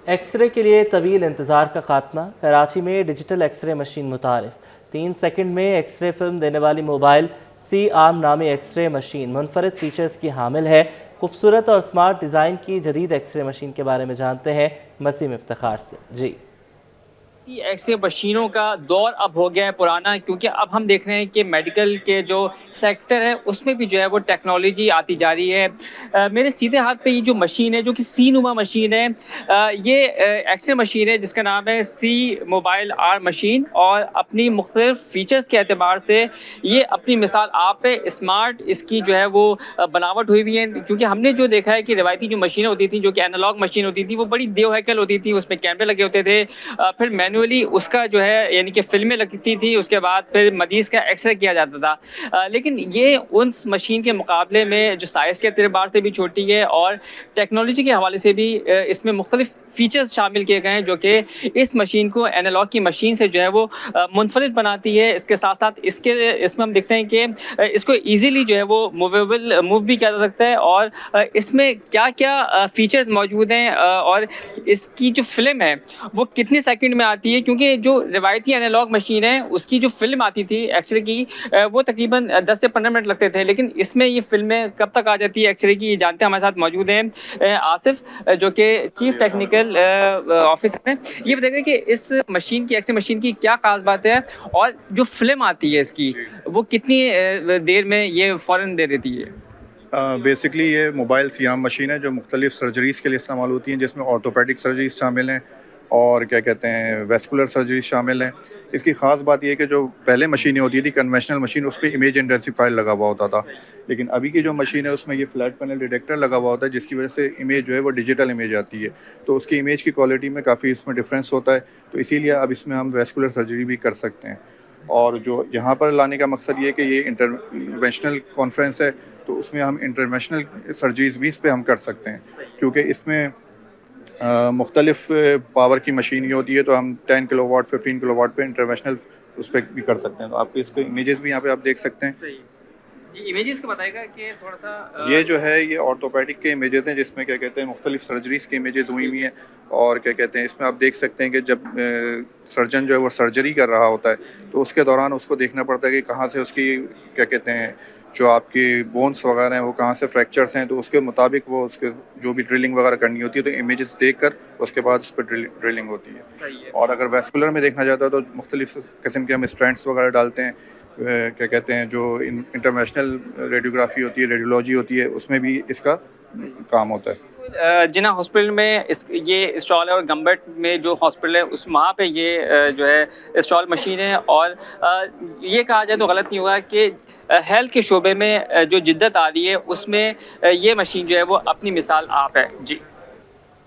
X ray के लिए तवील इंतज़ार का खात्मा। कराची में डिजिटल एक्सरे मशीन मुतारिफ। 3 सेकंड में एक्सरे फिल्म देने वाली मोबाइल सी आर्म नामी एक्सरे मशीन मुनफरद फीचर्स की हामिल है। खूबसूरत और स्मार्ट डिज़ाइन की जदीद एक्सरे मशीन के बारे में जानते हैं मसीम इफ्तिखार से। जी, एक्सरे मशीनों का दौर अब हो गया है पुराना, क्योंकि अब हम देख रहे हैं कि मेडिकल के जो सेक्टर है उसमें भी जो है वो टेक्नोलॉजी आती जा रही है। मेरे सीधे हाथ पे ये जो मशीन है, जो कि सी नुमा मशीन है, ये एक्सरे मशीन है जिसका नाम है सी मोबाइल आर मशीन, और अपनी मुख्तलिफ फीचर्स के अतबार से ये अपनी मिसाल आप पे स्मार्ट इसकी जो है वो बनावट हुई हुई है। क्योंकि हमने जो देखा है कि रवायती जो मशीनें होती थी, जो कि एनालॉग मशीन होती थी, वो बड़ी देवहैकल होती थी, उसमें कैमरे लगे होते थे, फिर मैन्युअली उसका जो है यानी कि फिल्में लगती थी, उसके बाद फिर मरीज़ का एक्सरे किया जाता था। लेकिन ये उस मशीन के मुकाबले में जो साइज़ के एतबार से भी छोटी है और टेक्नोलॉजी के हवाले से भी इसमें मुख्तलिफ फ़ीचर्स शामिल किए गए हैं, जो कि इस मशीन को एनालॉग की मशीन से जो है वो मुनफरिद बनाती है। इसके साथ साथ इसमें हम देखते हैं कि इसको ईज़िली जो है वो मूव भी किया जा सकता है, और इसमें क्या-क्या फ़ीचर्स मौजूद हैं, और इसकी जो फ़िल्म है वो कितने सेकंड में आती है। क्योंकि जो रिवायती एनालॉग मशीन है उसकी जो फ़िल्म आती थी एक्सरे की, वो तकरीबन 10 से 15 मिनट लगते थे, लेकिन इसमें ये फ़िल्में कब तक आ जाती है एक्सरे की, ये जानते हैं हमारे साथ मौजूद हैं आसिफ, जो कि चीफ टेक्निकल ऑफिसर हैं। ये बताइए कि इस मशीन की, एक्सरे मशीन की क्या खास बात है, और जो फ़िल्म आती है इसकी वो कितनी देर में ये फ़ौरन दे देती है? बेसिकली ये मोबाइल सियाम मशीन है जो मुख्तलिफ सर्जरीज़ के लिए इस्तेमाल होती हैं, जिसमें ऑर्थोपेडिक सर्जरीज शामिल हैं और क्या कहते हैं वेस्कुलर सर्जरी शामिल हैं। इसकी ख़ास बात यह है कि जो पहले मशीनें होती थी कन्वेंशनल मशीन, उस पर इमेज इंटेंसिफायर लगा हुआ होता था, लेकिन अभी की जो मशीन है उसमें ये फ्लैट पैनल डिटेक्टर लगा हुआ होता है, जिसकी वजह से इमेज जो है वो डिजिटल इमेज आती है। तो उसकी इमेज की क्वालिटी में काफ़ी इसमें डिफरेंस होता है, तो इसीलिए अब इसमें हम वेस्कुलर सर्जरी भी कर सकते हैं। और जो यहाँ पर लाने का मकसद ये है कि ये इंटरवेंशनल कॉन्फ्रेंस है, तो उसमें हम इंटरवेंशनल सर्जरीज भी इस पे हम कर सकते हैं, क्योंकि इसमें मुख्तलिफ पावर की मशीन ही होती है, तो हम 10 किलोवाट 15 किलोवाट पे इंटरवेंशनल उस पर भी कर सकते हैं। तो आपको इसके इमेजेस भी यहाँ पे आप देख सकते हैं। जी, इमेजेस का बताएगा कि थोड़ा-सा ये जो है ये ऑर्थोपेडिक के इमेजेस हैं, जिसमें क्या कहते हैं मुख्तलिफ सर्जरीज़ के इमेजेस हुई हुई हैं, और क्या कहते हैं इसमें आप देख सकते हैं कि जब सर्जन जो है वो सर्जरी कर रहा होता है, तो उसके दौरान उसको देखना पड़ता है कि कहाँ से उसकी क्या कहते हैं जो आपकी बोन्स वगैरह हैं वो कहाँ से फ्रैक्चर्स हैं, तो उसके मुताबिक वो उसके जो भी ड्रिलिंग वगैरह करनी होती है, तो इमेजेस देखकर उसके बाद उस पर ड्रिलिंग होती है। सही है। और अगर वेस्कुलर में देखना चाहता है तो मुख्तलिफ किस्म के हम स्ट्रैंड्स वगैरह डालते हैं। क्या कहते हैं जो इंटरनेशनल रेडियोग्राफी होती है, रेडियोलॉजी होती है, उसमें भी इसका काम होता है। जिना हॉस्पिटल में ये इंस्टॉल है, और गम्बट में जो हॉस्पिटल है उस वहाँ पे ये जो है इंस्टॉल मशीन है, और ये कहा जाए तो गलत नहीं होगा कि हेल्थ के शोबे में जो जिद्दत आ रही है उसमें ये मशीन जो है वो अपनी मिसाल आप है। जी।